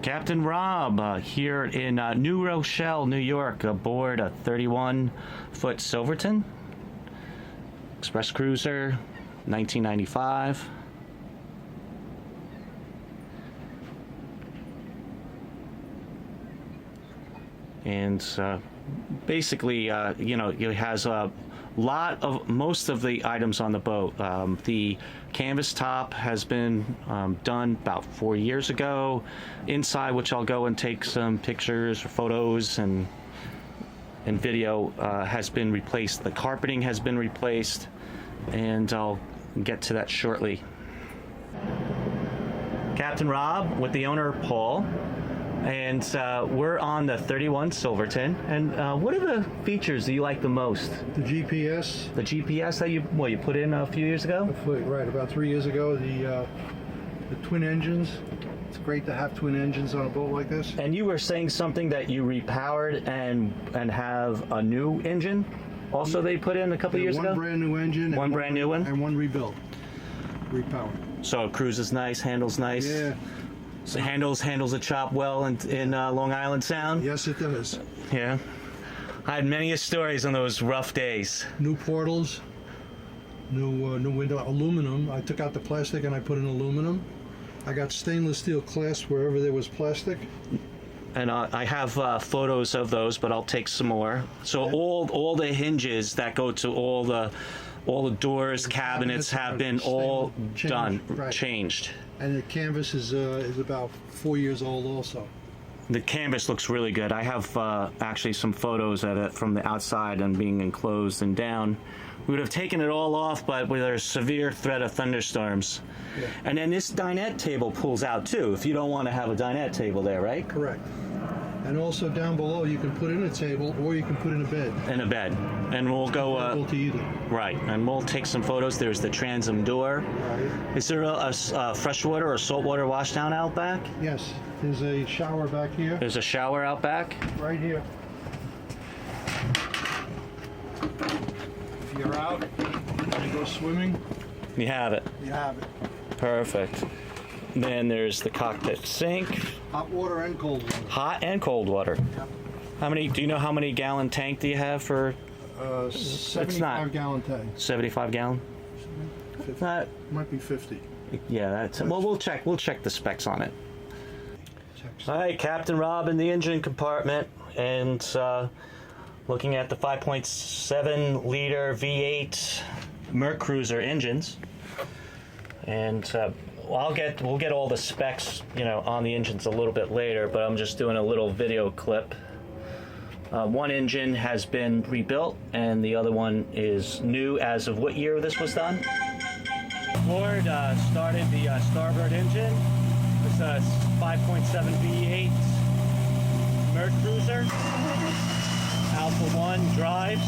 Captain Rob here in New Rochelle, New York, aboard a 31-foot Silverton Express Cruiser, 1995. And basically, you know, it has a lot of most of the items on the boat. The canvas top has been done about 4 years ago. Inside, which I'll go and take some pictures or photos and video, has been replaced. The carpeting has been replaced, and I'll get to that shortly. Captain Rob with the owner Paul. And we're on the 31 Silverton. And what are the features that you like the most? The GPS. The GPS that you put in a few years ago? Right, about 3 years ago. The twin engines. It's great to have twin engines on a boat like this. And you were saying something that you repowered and have a new engine. Also, they put in a couple years ago. One brand new engine. One brand new one. And one rebuilt, repowered. So it cruises nice, handles nice. Yeah. So handles the chop well in Long Island Sound? Yes, it does. Yeah. I had many stories on those rough days. New portals, new window, aluminum. I took out the plastic and I put in aluminum. I got stainless steel clasps wherever there was plastic. And I have photos of those, but I'll take some more. So yeah. all the hinges that go to all the doors, cabinets have been all done, changed. And the canvas is about 4 years old also. The canvas looks really good. I have actually some photos of it from the outside and being enclosed and down. We would have taken it all off, but with a severe threat of thunderstorms. Yeah. And then this dinette table pulls out too, if you don't want to have a dinette table there, right? Correct. And also down below, you can put in a table or you can put in a bed. In a bed. And we'll go... to either. Right. And we'll take some photos. There's the transom door. Right. Is there a freshwater or saltwater washdown out back? Yes. There's a shower back here. There's a shower out back? Right here. If you're out, you go swimming. You have it. You have it. Perfect. Then there's the cockpit sink. Hot water and cold water. Hot and cold water. Yep. How many? Do you know how many gallon tank do you have for? 75-gallon tank. 75 gallon. 50. Might be 50. Yeah, that's. Well, we'll check. We'll check the specs on it. All right, Captain Rob in the engine compartment, and looking at the 5.7 liter V8 Merc Cruiser engines, and. We'll get all the specs, you know, on the engines a little bit later, but I'm just doing a little video clip. One engine has been rebuilt, and the other one is new as of what year this was done? Ford started the starboard engine. It's a 5.7 V8 Merc Cruiser. Alpha 1 drives.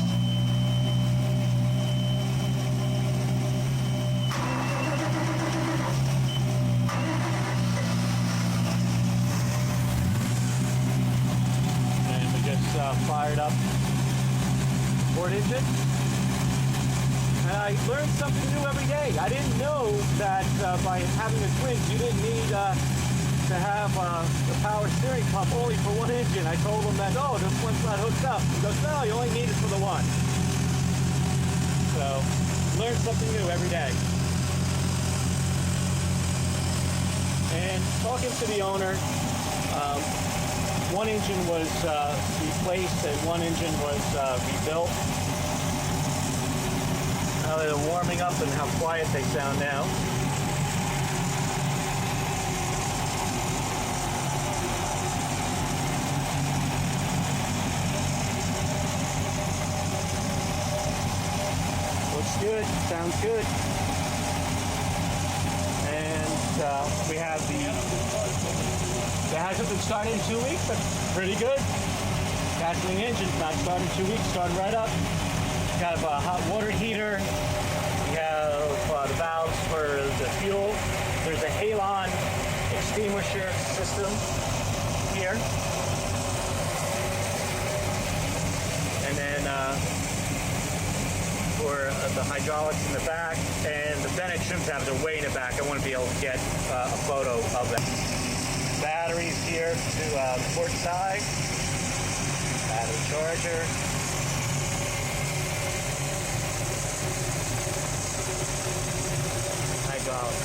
Fired up Ford engine, and I learned something new every day. I didn't know that by having the twins, you didn't need to have the power steering pump only for one engine. I told them that, oh, this one's not hooked up. He goes, no, you only need it for the one. So, learn something new every day. And talking to the owner, one engine was replaced and one engine was rebuilt. Now they're warming up and how quiet they sound now. Looks good, sounds good. And we have it hasn't been started in 2 weeks, but pretty good. Gasoline engine's not started in 2 weeks, started right up. Got a hot water heater. We have the valves for the fuel. There's a halon extinguisher system here. And then for the hydraulics in the back, and the Bennett trims have their way in the back. I want to be able to get a photo of that. batteries here to the port side. Battery charger. Hydraulic.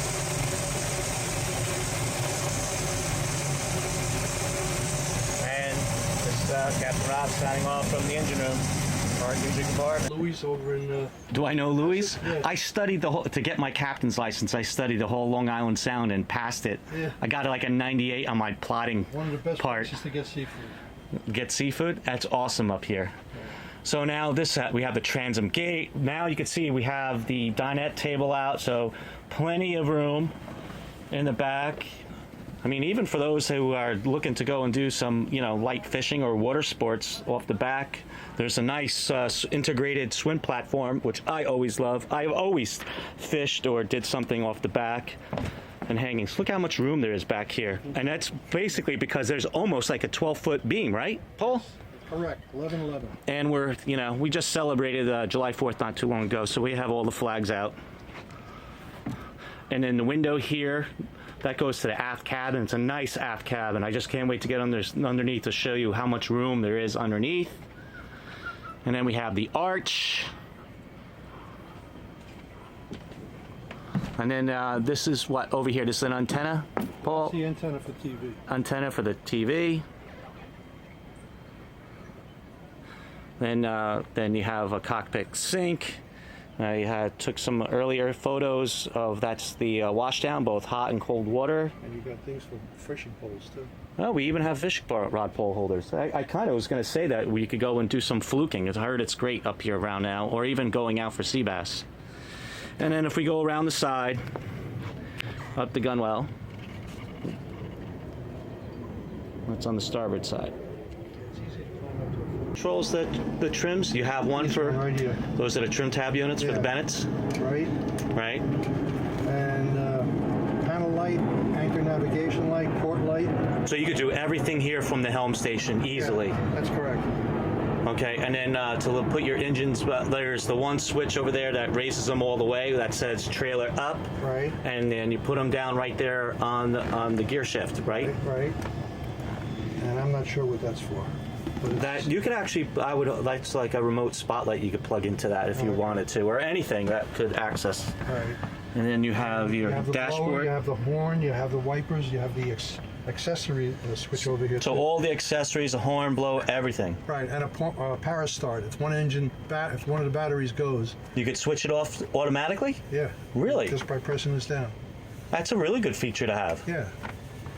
And this Captain Rob signing off from the engine room. Our engine compartment. Louis over in. Do I know Louis? Yeah. I studied the whole, to get my captain's license, I studied the whole Long Island Sound and passed it. Yeah. I got like a 98 on my plotting One of the best part. places to get seafood. Get seafood? That's awesome up here. So now this, we have the transom gate. Now you can see we have the dinette table out, so plenty of room in the back. I mean, even for those who are looking to go and do some, you know, light fishing or water sports off the back, there's a nice integrated swim platform, which I always love. I've always fished or did something off the back and hangings. Look how much room there is back here. And that's basically because there's almost like a 12-foot beam, right, Paul? Correct, 11/11. And we're, you know, we just celebrated July 4th not too long ago, so we have all the flags out. And then the window here, that goes to the aft cabin. It's a nice aft cabin. I just can't wait to get underneath to show you how much room there is underneath. And then we have the arch. And then this is what over here. This is an antenna, Paul? It's the antenna for TV. Antenna for the TV. Then you have a cockpit sink. Took some earlier photos of that's the washdown, both hot and cold water. And you got things for fishing poles too. Oh, we even have fishing rod pole holders. I kind of was going to say that we could go and do some fluking. I heard it's great up here around now, or even going out for sea bass. And then if we go around the side, up the gunwale, that's on the starboard side. Controls the trims. You have one for right here. those are the trim tab units for the Bennetts, Right. right? And panel light, anchor navigation light, port light. So you could do everything here from the helm station easily. Yeah, that's correct. Okay, and then to put your engines, there's the one switch over there that raises them all the way that says trailer up. Right. And then you put them down right there on the gear shift, right? Right. And I'm not sure what that's for. That you could actually, that's like a remote spotlight you could plug into that if you wanted to, or anything that could access. Right. And then you have your You have the dashboard. blower, you have the horn, you have the wipers, you have the accessory switch over here. So too. all the accessories, the horn, blow, everything. Right, and a power start. If one if one of the batteries goes. You could switch it off automatically? Yeah. Really? Just by pressing this down. That's a really good feature to have. Yeah.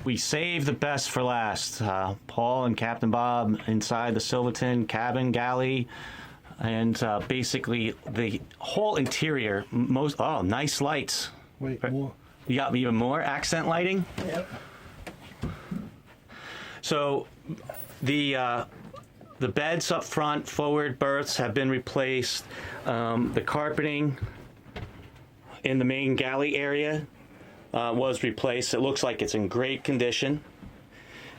We saved the best for last. Paul and Captain Bob inside the Silverton cabin galley, and basically the whole interior. Nice lights. Wait, more. You got even more accent lighting. Yep. So the beds up front, forward berths have been replaced. The carpeting in the main galley area was replaced. It looks like it's in great condition.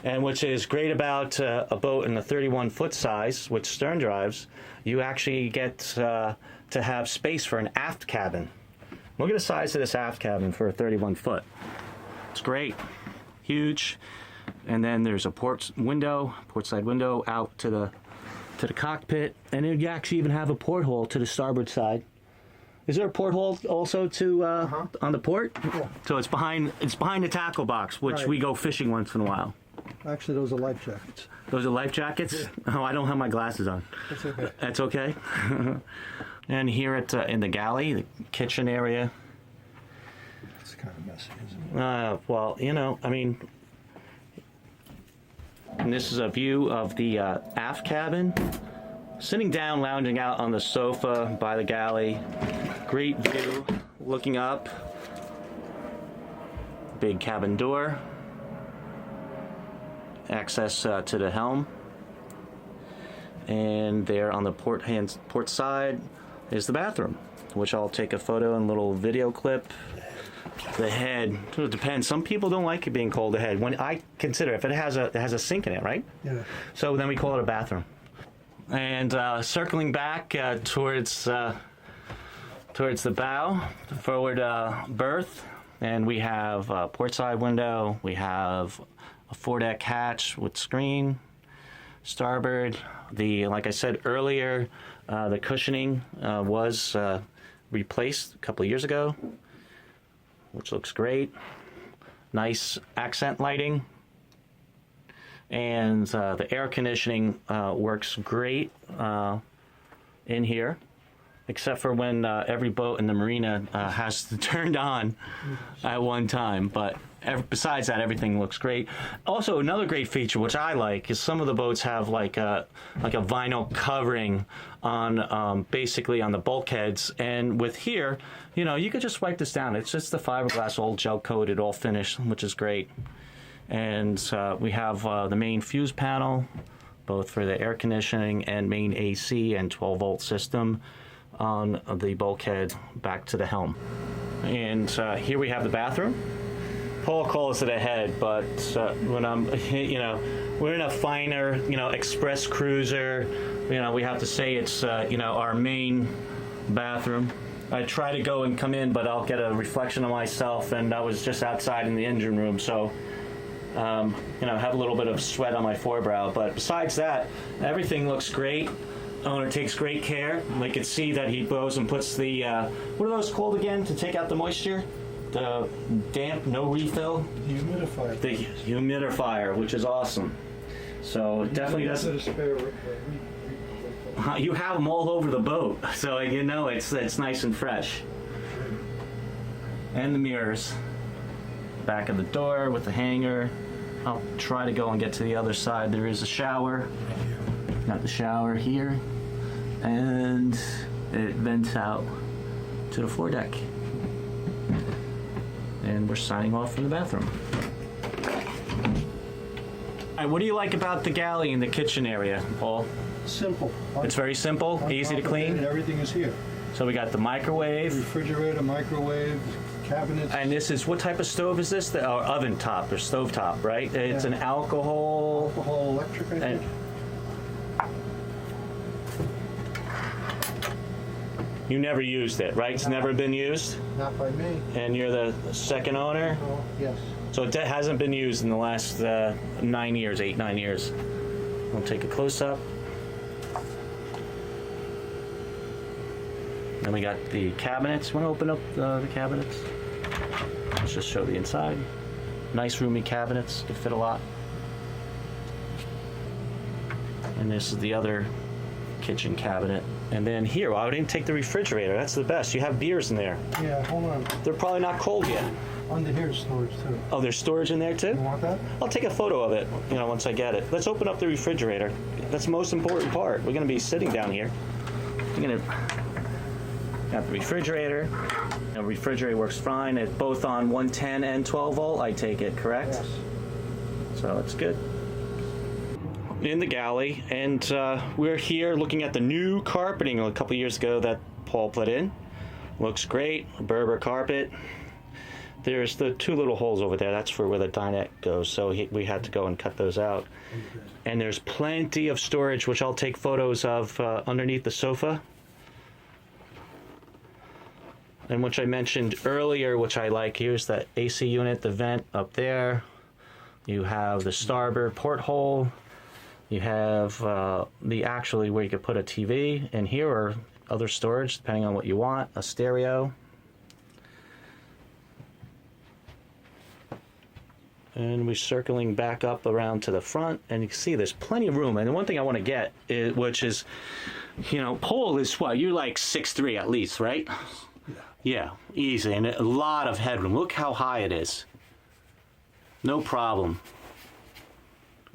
And which is great about a boat in the 31-foot size with stern drives, you actually get to have space for an aft cabin. Look at the size of this aft cabin for a 31-foot. It's great, huge. And then there's a port side window out to the cockpit, and then you actually even have a porthole to the starboard side. Is there a porthole also to on the port? Yeah. So it's behind the tackle box, which Right. we go fishing once in a while. Actually, those are life jackets. Those are life jackets? Yeah. Oh, I don't have my glasses on. That's okay. That's okay. And here in the galley, the kitchen area. It's kind of messy, isn't it? Well, you know, I mean, and this is a view of the aft cabin. Sitting down, lounging out on the sofa by the galley. Great view, looking up. Big cabin door. Access to the helm. And there on the port side is the bathroom, which I'll take a photo and little video clip. The head, it depends. Some people don't like it being called a head. When I consider if it has a sink in it, right? Yeah. So then we call it a bathroom. And circling back towards the bow, the forward berth, and we have a port side window. We have a foredeck hatch with screen. Starboard, like I said earlier, the cushioning was replaced a couple of years ago, which looks great. Nice accent lighting. And the air conditioning works great in here, except for when every boat in the marina has to turn on at one time. But besides that, everything looks great. Also, another great feature, which I like, is some of the boats have like a vinyl covering on basically on the bulkheads. And with here, you know, you could just wipe this down. It's just the fiberglass, all gel coated, all finished, which is great. And we have the main fuse panel, both for the air conditioning and main AC and 12-volt system on the bulkhead back to the helm. And here we have the bathroom. Paul calls it a head, but when I'm, you know, we're in a finer, you know, express cruiser. You know, we have to say it's, you know, our main bathroom. I try to go and come in, but I'll get a reflection of myself, and I was just outside in the engine room, so you know, have a little bit of sweat on my forebrow. But besides that, everything looks great. Owner takes great care. We can see that he goes and puts the what are those called again to take out the moisture? The damp, no refill. Humidifier. The humidifier, which is awesome. So it definitely doesn't. You have them all over the boat, so you know it's nice and fresh. And the mirrors. Back of the door with the hanger. I'll try to go and get to the other side. There is a shower. Got the shower here, and it vents out to the foredeck. And we're signing off from the bathroom. All right, what do you like about the galley in the kitchen area, Paul? Simple. It's very simple, easy to clean. Everything is here. So we got the microwave. Refrigerator, microwave, cabinets. And this is, what type of stove is this? The oven top or stove top, right? It's an alcohol electric, I think. You never used it, right? It's never been used? Not by me. And you're the second owner? Oh, yes. So it hasn't been used in the last 9 years, 8-9 years. We'll take a close-up. Then we got the cabinets. Want to open up the cabinets? Let's just show the inside. Nice roomy cabinets. Could fit a lot. And this is the other kitchen cabinet. And then here, well, I didn't take the refrigerator. That's the best. You have beers in there. Yeah, hold on. They're probably not cold yet. Under here is storage too. Oh, there's storage in there too? You want that? I'll take a photo of it, you know, once I get it. Let's open up the refrigerator. That's the most important part. We're going to be sitting down here. We're going to have the refrigerator. The refrigerator works fine. It's both on 110 and 12 volt, I take it, correct? Yes. So it's good. In the galley, and we're here looking at the new carpeting a couple years ago that Paul put in. Looks great. Berber carpet. There's the two little holes over there. That's for where the dinette goes, so we had to go and cut those out. And there's plenty of storage, which I'll take photos of underneath the sofa. And which I mentioned earlier, which I like, here's the AC unit, the vent up there. You have the starboard porthole. You have the actually where you could put a TV, and here or other storage, depending on what you want, a stereo. And we're circling back up around to the front, and you can see there's plenty of room. And the one thing I want to get, which is, you know, Paul is what? You're like 6'3" at least, right? Yeah, easy, and a lot of headroom. Look how high it is. No problem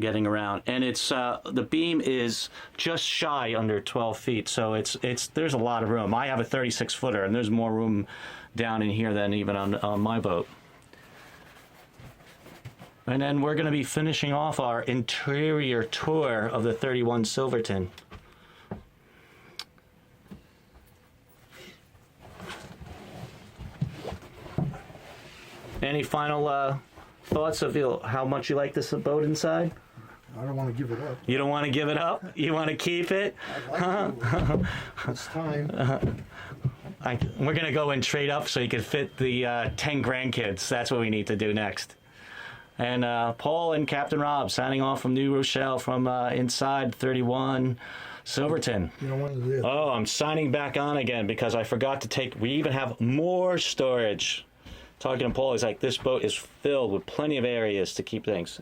getting around, and it's the beam is just shy under 12 feet, so it's there's a lot of room. I have a 36-footer, and there's more room down in here than even on my boat. And then we're going to be finishing off our interior tour of the 31 Silverton. Any final thoughts of how much you like this boat inside? I don't want to give it up. You don't want to give it up? You want to keep it? It's time. We're going to go and trade up so you can fit the 10 grandkids. That's what we need to do next. And Paul and Captain Rob signing off from New Rochelle from inside 31 Silverton. You don't want to do it. Oh, I'm signing back on again because I forgot to take. We even have more storage. Talking to Paul, he's like, this boat is filled with plenty of areas to keep things.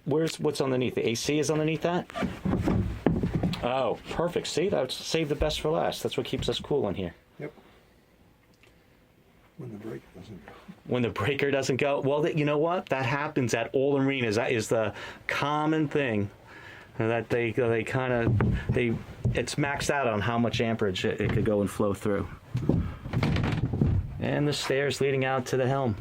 What's underneath? The AC is underneath that? Oh, perfect. See, that's save the best for last. That's what keeps us cool in here. Yep. When the breaker doesn't go. When the breaker doesn't go. Well, you know what? That happens at all marinas. That is the common thing. That it's maxed out on how much amperage it could go and flow through. And the stairs leading out to the helm.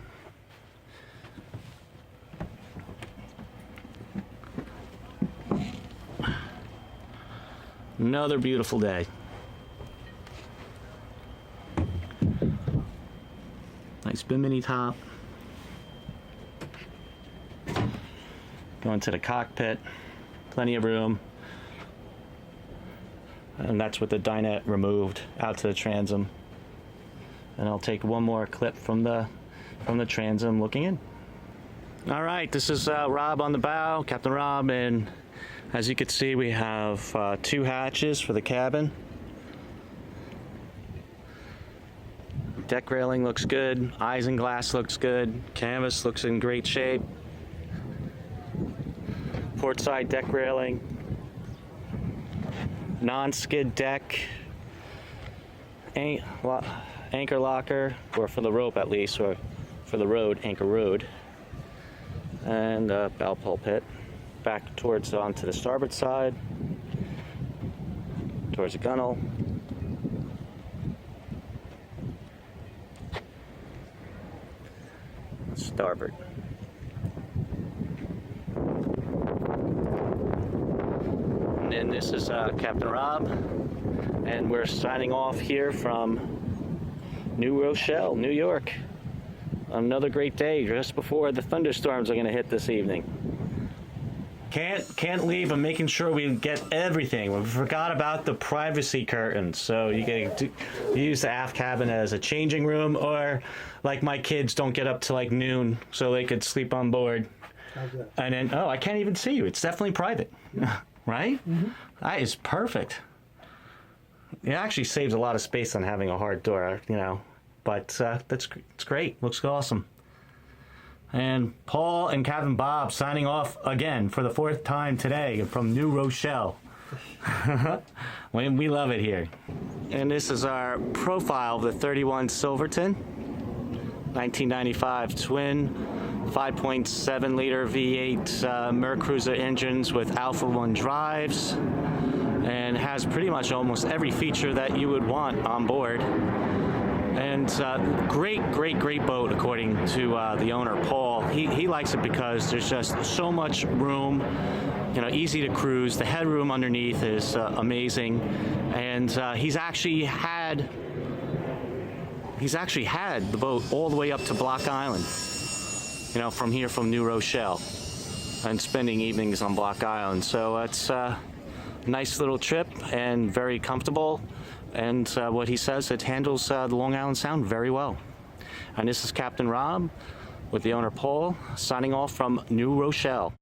Another beautiful day. Nice bimini top. Going to the cockpit. Plenty of room. And that's with the dinette removed out to the transom. And I'll take one more clip from the transom looking in. All right, this is Rob on the bow, Captain Rob, and as you can see, we have 2 hatches for the cabin. Deck railing looks good. Isinglass looks good. Canvas looks in great shape. Port side deck railing. Non-skid deck. Anchor locker, or for the rope at least, or for the Rhode, anchor Rhode. And bow pulpit. Back towards onto the starboard side, towards the gunnel. Starboard. And then this is Captain Rob, and we're signing off here from New Rochelle, New York. Another great day just before the thunderstorms are going to hit this evening. Can't leave. I'm making sure we get everything. We forgot about the privacy curtains, so you can use the aft cabin as a changing room, or like my kids don't get up till like noon, so they could sleep on board. How's that? And then I can't even see you. It's definitely private, right? Mm-hmm. That is perfect. It actually saves a lot of space on having a hard door, But it's great. Looks awesome. And Paul and Captain Bob signing off again for the 4th time today from New Rochelle. We love it here. And this is our profile of the 31 Silverton, 1995 twin, 5.7 liter V8 Mercruiser engines with Alpha 1 drives, and has pretty much almost every feature that you would want on board. And great boat, according to the owner, Paul. He likes it because there's just so much room, easy to cruise. The headroom underneath is amazing, and he's actually had the boat all the way up to Block Island, from here from New Rochelle, and spending evenings on Block Island. So it's a nice little trip and very comfortable. And what he says, it handles the Long Island Sound very well. And this is Captain Rob with the owner Paul signing off from New Rochelle.